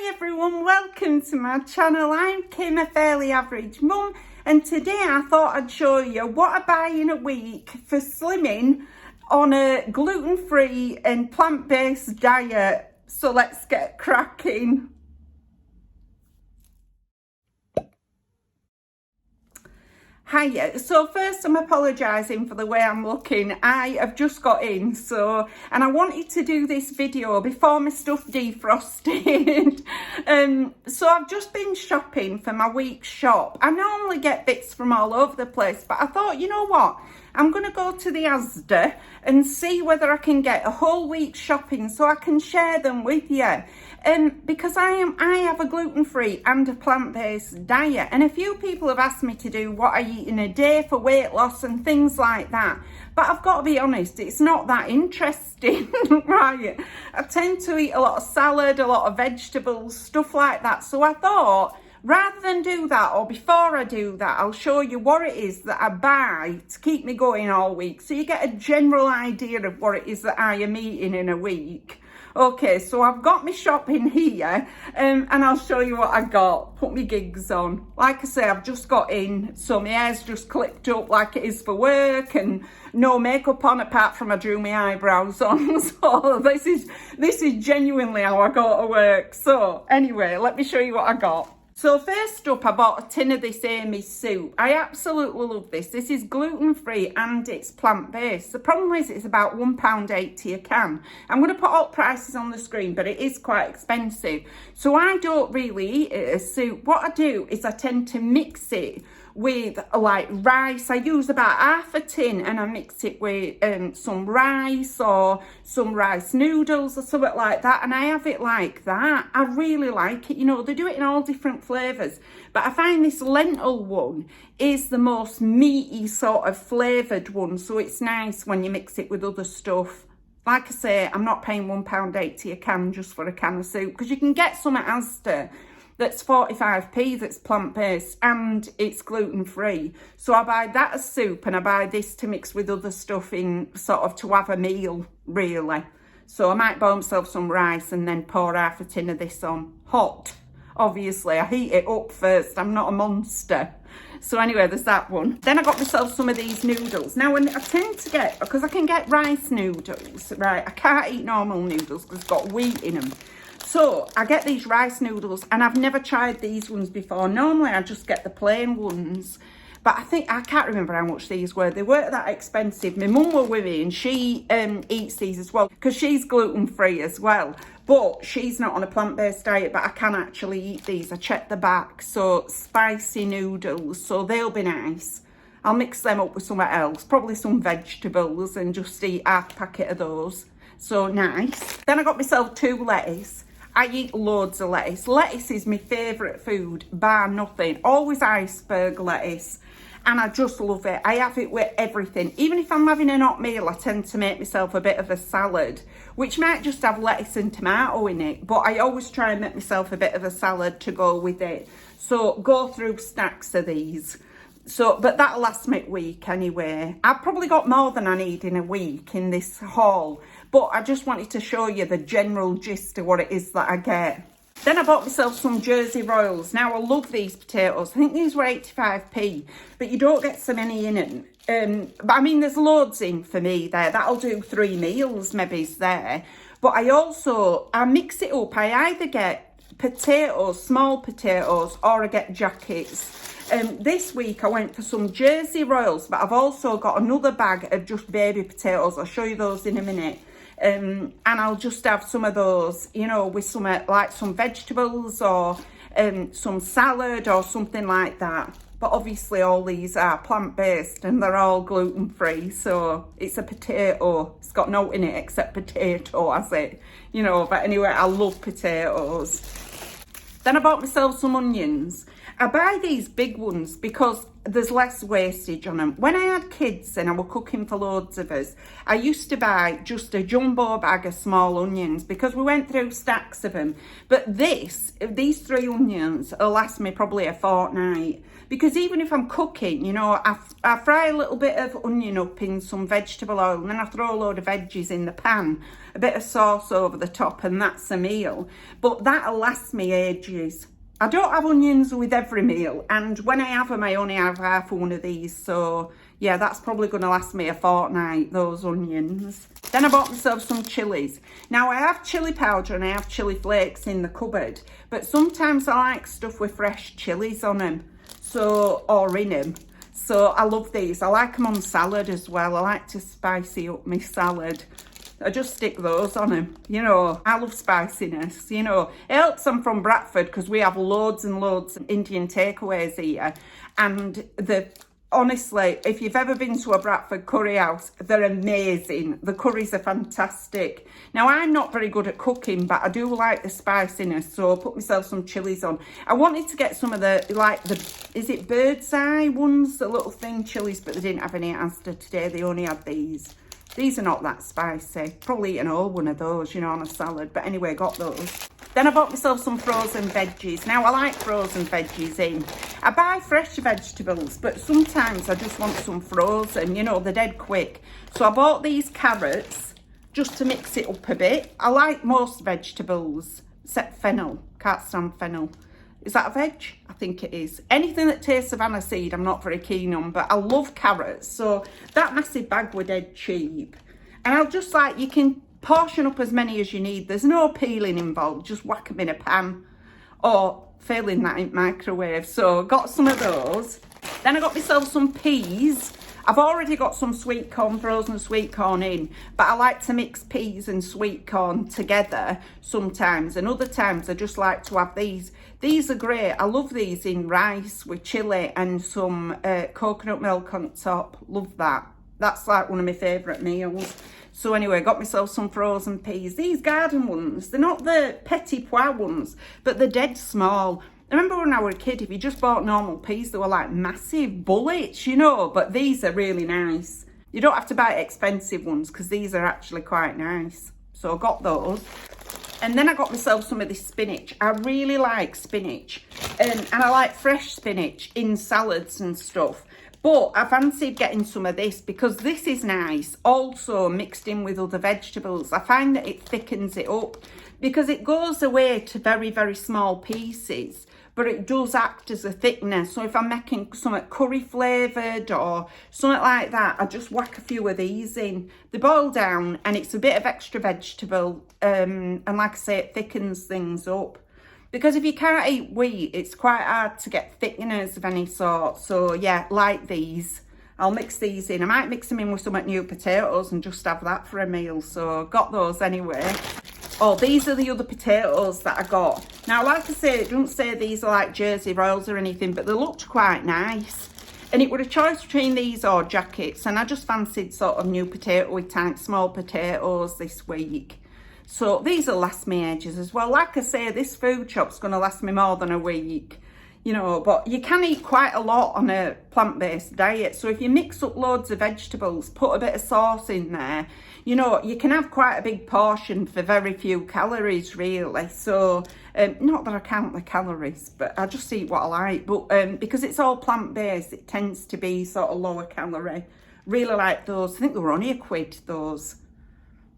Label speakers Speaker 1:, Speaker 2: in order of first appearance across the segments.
Speaker 1: Hi everyone, welcome to my channel. I'm Kim, a fairly average mum, and today I thought I'd show you what I buy in a week for slimming on a gluten-free and plant-based diet. So let's get cracking. Hiya. So first I'm apologising for the way I'm looking. I have just got in, and I wanted to do this video before my stuff defrosted. So I've just been shopping for my week's shop. I normally get bits from all over the place, but I thought, you know what? I'm going to go to the Asda and see whether I can get a whole week's shopping so I can share them with you. Because I have a gluten-free and a plant-based diet, and a few people have asked me to do what I eat in a day for weight loss and things like that. But I've got to be honest, it's not that interesting, right? I tend to eat a lot of salad, a lot of vegetables, stuff like that. So I thought, rather than do that, or before I do that, I'll show you what it is that I buy to keep me going all week, so you get a general idea of what it is that I am eating in a week. Okay, so I've got my shopping here, and I'll show you what I got. Put my gigs on. Like I say, I've just got in, so my hair's just clipped up like it is for work, and no makeup on apart from I drew my eyebrows on. So this is genuinely how I go to work. So anyway, let me show you what I got. So first up, I bought a tin of this Amy's soup. I absolutely love this. This is gluten-free and it's plant-based. The problem is it's about £1.80 a can. I'm going to put all prices on the screen, but it is quite expensive. So I don't really eat it as soup. What I do is I tend to mix it with like rice. I use about half a tin and I mix it with some rice or some rice noodles or something like that, and I have it like that. I really like it. You know, they do it in all different flavours, but I find this lentil one is the most meaty sort of flavoured one, so it's nice when you mix it with other stuff. Like I say, I'm not paying £1.80 a can just for a can of soup, because you can get some at Asda that's 45p, that's plant-based and it's gluten-free. So I buy that as soup, and I buy this to mix with other stuff in sort of to have a meal, really. So I might buy myself some rice and then pour half a tin of this on. Hot, obviously. I heat it up first. I'm not a monster. So anyway, there's that one. Then I got myself some of these noodles. Now, when I tend to get, because I can get rice noodles, right? I can't eat normal noodles because it's got wheat in them. So I get these rice noodles, and I've never tried these ones before. Normally I just get the plain ones, but I can't remember how much these were. They weren't that expensive. My mum were with me, and she eats these as well because she's gluten-free as well, but she's not on a plant-based diet, but I can actually eat these. I checked the back. So spicy noodles, so they'll be nice. I'll mix them up with something else, probably some vegetables, and just eat half a packet of those. So nice. Then I got myself 2 lettuce. I eat loads of lettuce. Lettuce is my favourite food, bar nothing. Always iceberg lettuce, and I just love it. I have it with everything. Even if I'm having an hot meal, I tend to make myself a bit of a salad, which might just have lettuce and tomato in it, but I always try and make myself a bit of a salad to go with it. So go through stacks of these. So, but that'll last me a week anyway. I've probably got more than I need in a week in this haul, but I just wanted to show you the general gist of what it is that I get. Then I bought myself some Jersey Royals. Now, I love these potatoes. I think these were 85p, but you don't get so many in them. But I mean, there's loads in for me there. That'll do 3 meals, maybe, is there. But I mix it up. I either get potatoes, small potatoes, or I get jackets. This week I went for some Jersey Royals, but I've also got another bag of just baby potatoes. I'll show you those in a minute. And I'll just have some of those, you know, with some like some vegetables or some salad or something like that. But obviously all these are plant-based and they're all gluten-free, so it's a potato. It's got no in it except potato, has it? You know, but anyway, I love potatoes. Then I bought myself some onions. I buy these big ones because there's less wastage on them. When I had kids and I were cooking for loads of us, I used to buy just a jumbo bag of small onions because we went through stacks of them. But these 3 onions will last me probably a fortnight. Because even if I'm cooking, you know, I fry a little bit of onion up in some vegetable oil and then I throw a load of veggies in the pan, a bit of sauce over the top, and that's a meal. But that'll last me ages. I don't have onions with every meal, and when I have them, I only have half one of these. So yeah, that's probably going to last me a fortnight, those onions. Then I bought myself some chilies. Now I have chili powder and I have chili flakes in the cupboard, but sometimes I like stuff with fresh chilies on them. So, or in them. So I love these. I like them on salad as well. I like to spicy up my salad. I just stick those on them. You know, I love spiciness. You know, it helps I'm from Bradford because we have loads and loads of Indian takeaways here. And honestly, if you've ever been to a Bradford curry house, they're amazing. The curries are fantastic. Now, I'm not very good at cooking, but I do like the spiciness, so I put myself some chilies on. I wanted to get some of is it bird's eye ones, the little thin chilies, but they didn't have any at Asda today. They only had these. These are not that spicy. Probably eat an whole one of those, you know, on a salad. But anyway, got those. Then I bought myself some frozen veggies. Now, I like frozen veggies in. I buy fresh vegetables, but sometimes I just want some frozen. You know, they're dead quick. So I bought these carrots just to mix it up a bit. I like most vegetables, except fennel. Can't stand fennel. Is that a veg? I think it is. Anything that tastes of aniseed, I'm not very keen on, but I love carrots. So that massive bag were dead cheap. And I'll just like, you can portion up as many as you need. There's no peeling involved. Just whack them in a pan or failing that in microwave. So got some of those. Then I got myself some peas. I've already got some sweet corn, frozen sweet corn in, but I like to mix peas and sweet corn together sometimes, and other times I just like to have these. These are great. I love these in rice with chilli and some coconut milk on top. Love that. That's like one of my favourite meals. So anyway, got myself some frozen peas. These garden ones, they're not the petit pois ones, but they're dead small. I remember when I was a kid, if you just bought normal peas, they were like massive bullets, you know, but these are really nice. You don't have to buy expensive ones because these are actually quite nice. So I got those. And then I got myself some of this spinach. I really like spinach. And I like fresh spinach in salads and stuff. But I fancied getting some of this because this is nice. Also mixed in with other vegetables. I find that it thickens it up because it goes away to very, very small pieces. But it does act as a thickener. So if I'm making something curry flavoured or something like that, I just whack a few of these in. They boil down and it's a bit of extra vegetable. And like I say, it thickens things up. Because if you can't eat wheat, it's quite hard to get thickeners of any sort. So yeah, like these. I'll mix these in. I might mix them in with some new potatoes and just have that for a meal. So got those anyway. Oh, these are the other potatoes that I got. Now, like I say, it doesn't say these are like Jersey Royals or anything, but they looked quite nice. And it was a choice between these or jackets. And I just fancied sort of new potato type small potatoes this week. So these will last me ages as well. Like I say, this food shop's going to last me more than a week. You know, but you can eat quite a lot on a plant-based diet. So if you mix up loads of vegetables, put a bit of sauce in there, you know, you can have quite a big portion for very few calories, really. So, not that I count the calories, but I just eat what I like. But because it's all plant-based, it tends to be sort of lower calorie. Really like those. I think they were only £1, those.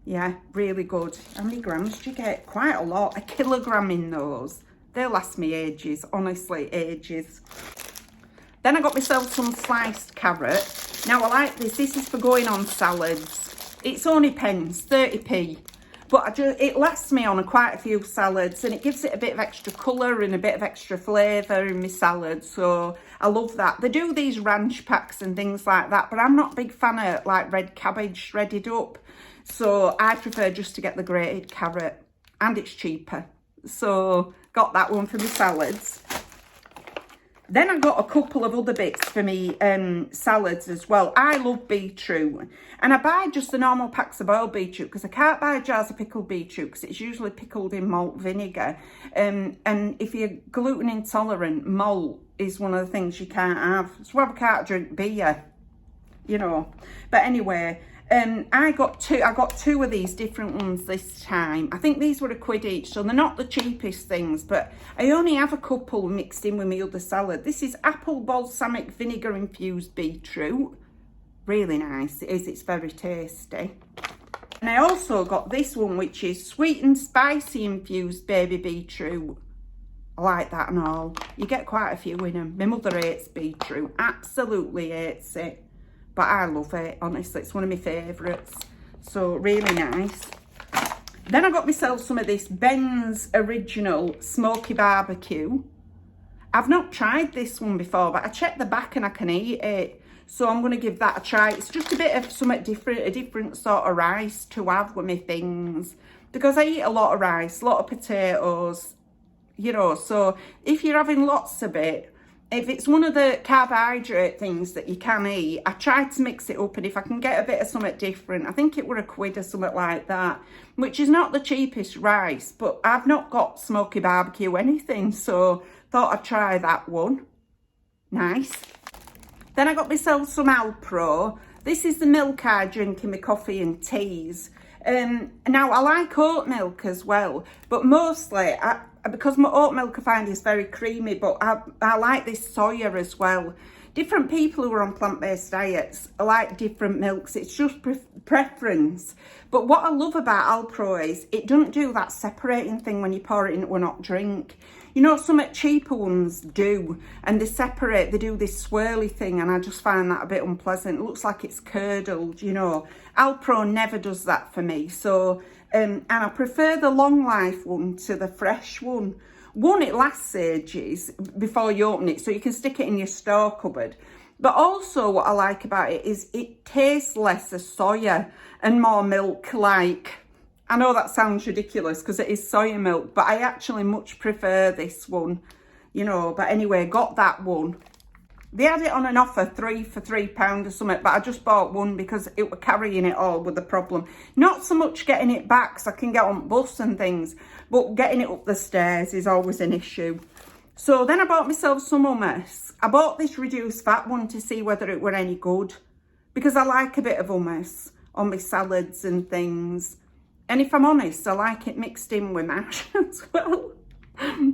Speaker 1: Yeah, really good. How many grams do you get? Quite a lot. 1 kilogram in those. They'll last me ages, honestly, ages. Then I got myself some sliced carrot. Now, I like this. This is for going on salads. It's only pence, 30p. But it lasts me on quite a few salads and it gives it a bit of extra colour and a bit of extra flavour in my salad. So I love that. They do these ranch packs and things like that, but I'm not a big fan of like red cabbage shredded up. So I prefer just to get the grated carrot and it's cheaper. So got that one for my salads. Then I got a couple of other bits for me salads as well. I love beetroot, and I buy just the normal packs of boiled beetroot because I can't buy jars of pickled beetroot because it's usually pickled in malt vinegar. And if you're gluten intolerant, malt is one of the things you can't have. It's why I can't drink beer, you know. But anyway, I got two of these different ones this time. I think these were £1 each, so they're not the cheapest things, but I only have a couple mixed in with my other salad. This is apple balsamic vinegar infused beetroot. Really nice it is, it's very tasty. And I also got this one, which is sweet and spicy infused baby beetroot. I like that and all. You get quite a few in them. My mother hates beetroot, absolutely hates it. But I love it, honestly. It's one of my favourites. So, really nice. Then I got myself some of this Ben's Original Smoky Barbecue. I've not tried this one before, but I checked the back and I can eat it. So, I'm going to give that a try. It's just a bit of something different, a different sort of rice to have with my things. Because I eat a lot of rice, a lot of potatoes, you know. So, if you're having lots of it, if it's one of the carbohydrate things that you can eat, I try to mix it up, and if I can get a bit of something different, I think it were £1 or something like that, which is not the cheapest rice, but I've not got smoky barbecue anything, so thought I'd try that one. Nice. Then I got myself some Alpro. This is the milk I drink in my coffee and teas. Now, I like oat milk as well, but mostly, because my oat milk I find is very creamy, but I like this soya as well. Different people who are on plant-based diets like different milks. It's just preference. But what I love about Alpro is it doesn't do that separating thing when you pour it into a hot drink. You know, some cheaper ones do, and they separate, they do this swirly thing, and I just find that a bit unpleasant. It looks like it's curdled, you know. Alpro never does that for me, so, and I prefer the long life one to the fresh one. One, it lasts ages before you open it, so you can stick it in your store cupboard. But also what I like about it is it tastes less of soya and more milk-like. I know that sounds ridiculous because it is soya milk, but I actually much prefer this one, you know. But anyway, got that one. They had it on an offer, 3 for £3 or something, but I just bought one because it were carrying it all with the problem. Not so much getting it back so I can get on bus and things, but getting it up the stairs is always an issue. So then I bought myself some hummus. I bought this reduced fat one to see whether it were any good, because I like a bit of hummus on my salads and things. And if I'm honest, I like it mixed in with mash as well.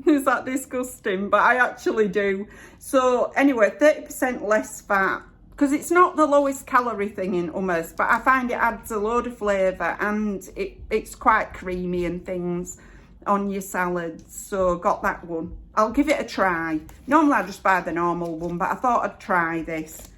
Speaker 1: Is that disgusting? But I actually do. So anyway, 30% less fat, because it's not the lowest calorie thing in hummus, but I find it adds a load of flavour, and it's quite creamy and things on your salads. So got that one. I'll give it a try. Normally I just buy the normal one, but I thought I'd try this.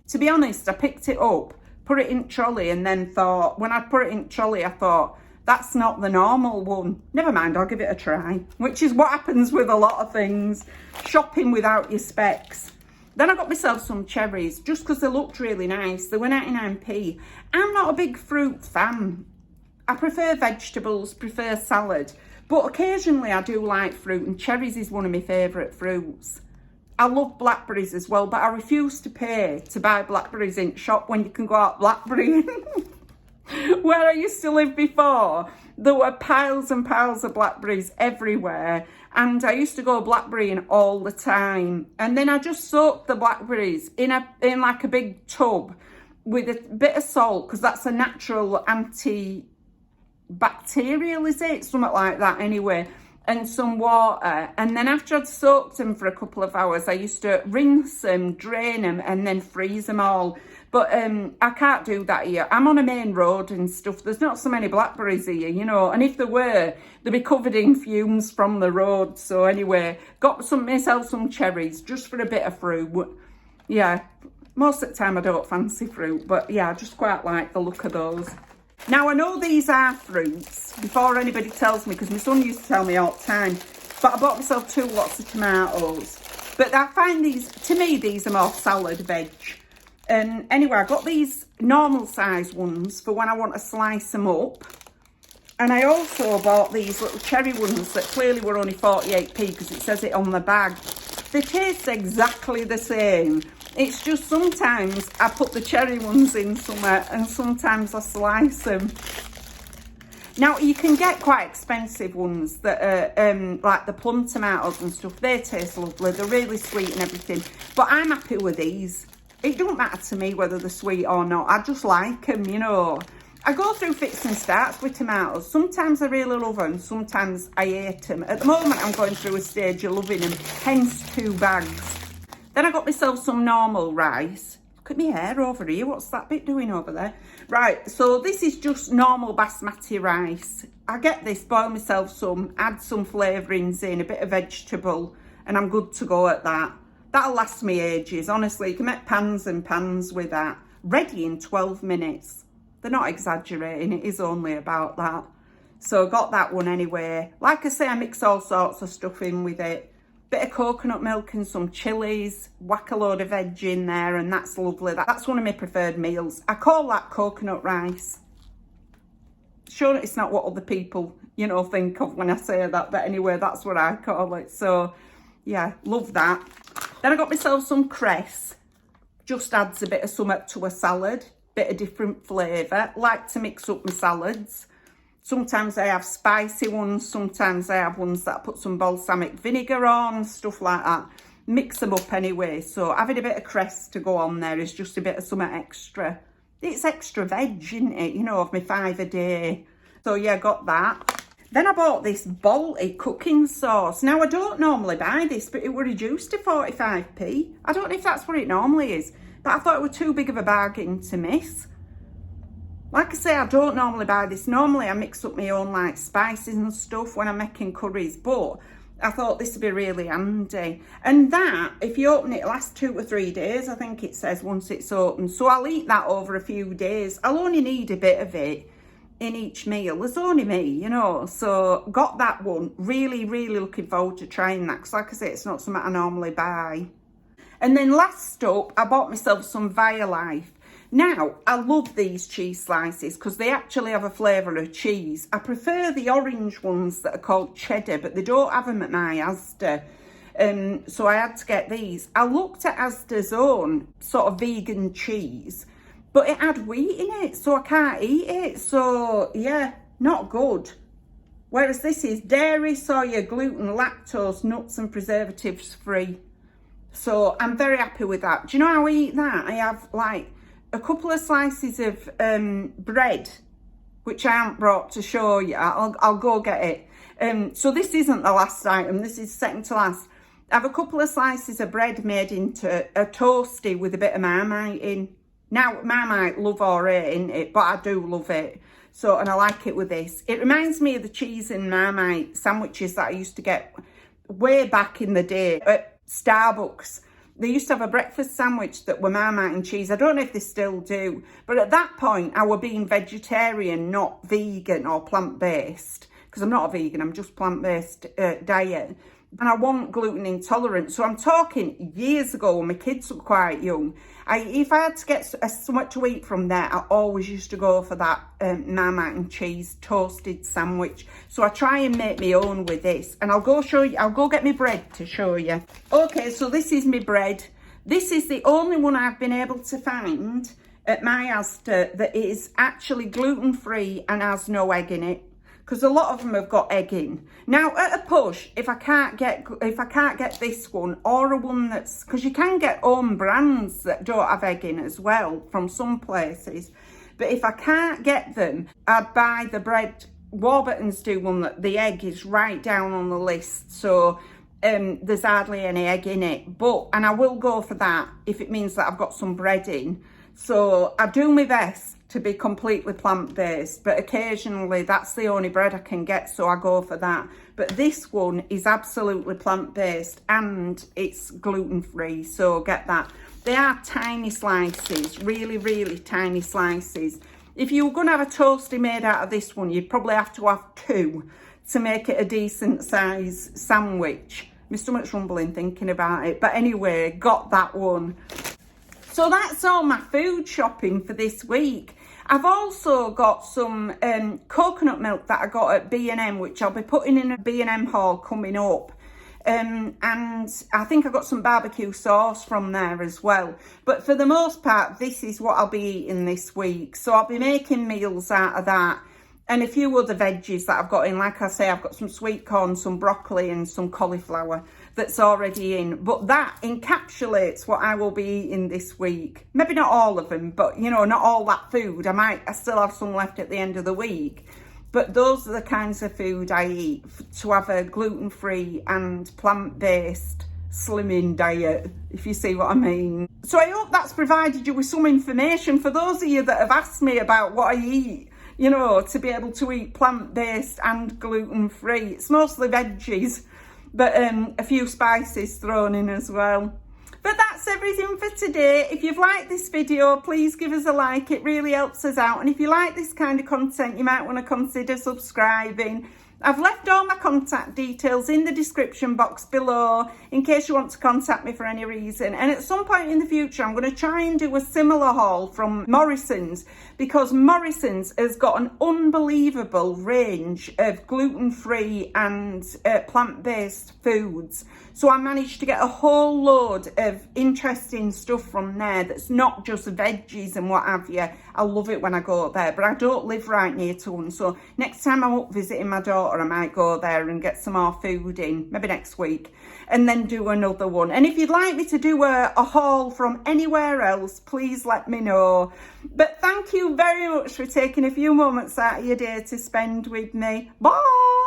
Speaker 1: To be honest, I picked it up, put it in trolley, and then thought, when I put it in trolley, I thought, that's not the normal one. Never mind, I'll give it a try. Which is what happens with a lot of things. Shopping without your specs. Then I got myself some cherries, just because they looked really nice. They were 99p. I'm not a big fruit fan. I prefer vegetables, prefer salad. But occasionally I do like fruit, and cherries is one of my favourite fruits. I love blackberries as well, but I refuse to pay to buy blackberries in shop when you can go out blackberrying. Where I used to live before, there were piles and piles of blackberries everywhere, and I used to go blackberrying all the time. And then I just soaked the blackberries in like a big tub with a bit of salt, because that's a natural antibacterial, is it? Something like that anyway. And some water, and then after I'd soaked them for a couple of hours, I used to rinse them, drain them, and then freeze them all. But I can't do that here. I'm on a main road and stuff. There's not so many blackberries here, you know, and if there were, they'd be covered in fumes from the road. So anyway, got myself some cherries just for a bit of fruit. Yeah, most of the time I don't fancy fruit, but yeah, I just quite like the look of those. Now, I know these are fruits, before anybody tells me, because my son used to tell me all the time, but I bought myself 2 lots of tomatoes. But I find these, to me, these are more salad veg. And anyway, I got these normal size ones for when I want to slice them up. And I also bought these little cherry ones that clearly were only 48p, because it says it on the bag. they taste exactly the same. It's just sometimes I put the cherry ones in somewhere and sometimes I slice them. Now, you can get quite expensive ones that are like the plum tomatoes and stuff. They taste lovely. They're really sweet and everything. But I'm happy with these. It don't matter to me whether they're sweet or not. I just like them, you know. I go through fits and starts with tomatoes. Sometimes I really love them. Sometimes I hate them. At the moment, I'm going through a stage of loving them. Hence 2 bags. Then I got myself some normal rice. Look at my hair over here. What's that bit doing over there? Right, so this is just normal basmati rice. I get this, boil myself some, add some flavourings in, a bit of vegetable, and I'm good to go at that. That'll last me ages. Honestly, you can make pans and pans with that. Ready in 12 minutes. They're not exaggerating, it is only about that. So got that one anyway. Like I say, I mix all sorts of stuff in with it. Bit of coconut milk and some chilies, whack a load of veg in there, and that's lovely. That's one of my preferred meals. I call that coconut rice. Sure, it's not what other people, you know, think of when I say that, but anyway, that's what I call it. So, yeah, love that. Then I got myself some cress. Just adds a bit of something to a salad, bit of different flavour. Like to mix up my salads. Sometimes I have spicy ones, sometimes I have ones that I put some balsamic vinegar on, stuff like that. Mix them up anyway. So having a bit of cress to go on there is just a bit of something extra. It's extra veg, isn't it? You know, of my 5 a day. So yeah, got that. Then I bought this Baltic cooking sauce. Now, I don't normally buy this, but it were reduced to 45p. I don't know if that's what it normally is, but I thought it were too big of a bargain to miss. Like I say, I don't normally buy this. Normally, I mix up my own like spices and stuff when I'm making curries, but I thought this would be really handy. And that, if you open it, it lasts 2 to 3 days, I think it says, once it's open. So I'll eat that over a few days. I'll only need a bit of it in each meal. There's only me, you know. So got that one. Really, really looking forward to trying that. Because like I say, it's not something I normally buy. And then last up, I bought myself some Violife. Now, I love these cheese slices because they actually have a flavour of cheese. I prefer the orange ones that are called cheddar, but they don't have them at my Asda. So I had to get these. I looked at Asda's own sort of vegan cheese, but it had wheat in it, so I can't eat it. So, yeah, not good. Whereas this is dairy, soya, gluten, lactose, nuts and preservatives free. So I'm very happy with that. Do you know how I eat that? I have like a couple of slices of bread, which I haven't brought to show you. I'll go get it. So this isn't the last item. This is second to last. I have a couple of slices of bread made into a toasty with a bit of Marmite in. Now, Marmite love or hate in it, but I do love it. So, and I like it with this. It reminds me of the cheese and Marmite sandwiches that I used to get way back in the day at Starbucks. They used to have a breakfast sandwich that were Marmite and cheese. I don't know if they still do. But at that point, I were being vegetarian, not vegan or plant-based. Because I'm not a vegan, I'm just plant-based diet. And I wasn't gluten intolerant. So I'm talking years ago when my kids were quite young. If I had to get something to eat from there, I always used to go for that Marmite and cheese toasted sandwich. So I try and make my own with this. And I'll go show you, I'll go get my bread to show you. Okay, so this is my bread. This is the only one I've been able to find at my Asda that is actually gluten-free and has no egg in it. Because a lot of them have got egg in. Now, at a push, if I can't get this one or a one that's, because you can get own brands that don't have egg in as well from some places. But if I can't get them, I'd buy the bread. Warburton's do one that the egg is right down on the list, so there's hardly any egg in it. And I will go for that if it means that I've got some bread in. So I do my best to be completely plant-based, but occasionally that's the only bread I can get, so I go for that. But this one is absolutely plant-based and it's gluten-free, so get that. They are tiny slices, really, really tiny slices. If you were going to have a toasty made out of this one, you'd probably have to have 2 to make it a decent size sandwich. My stomach's rumbling thinking about it, but anyway, got that one. So that's all my food shopping for this week. I've also got some coconut milk that I got at B&M, which I'll be putting in a B&M haul coming up. And I think I got some barbecue sauce from there as well. But for the most part, this is what I'll be eating this week. So I'll be making meals out of that. And a few other veggies that I've got in. Like I say, I've got some sweet corn, some broccoli and some cauliflower that's already in. But that encapsulates what I will be eating this week. Maybe not all of them, but, you know, not all that food. I still have some left at the end of the week. But those are the kinds of food I eat to have a gluten-free and plant-based slimming diet, if you see what I mean. So I hope that's provided you with some information for those of you that have asked me about what I eat. You know, to be able to eat plant-based and gluten-free. It's mostly veggies, but a few spices thrown in as well. But that's everything for today. If you've liked this video, please give us a like. It really helps us out. And if you like this kind of content, you might want to consider subscribing. I've left all my contact details in the description box below in case you want to contact me for any reason. And at some point in the future, I'm going to try and do a similar haul from Morrison's, because Morrison's has got an unbelievable range of gluten-free and plant-based foods. So I managed to get a whole load of interesting stuff from there that's not just veggies and what have you. I love it when I go there, but I don't live right near to one. So next time I'm up visiting my daughter, I might go there and get some more food in, maybe next week, and then do another one. And if you'd like me to do a haul from anywhere else, please let me know. But thank you very much for taking a few moments out of your day to spend with me. Bye!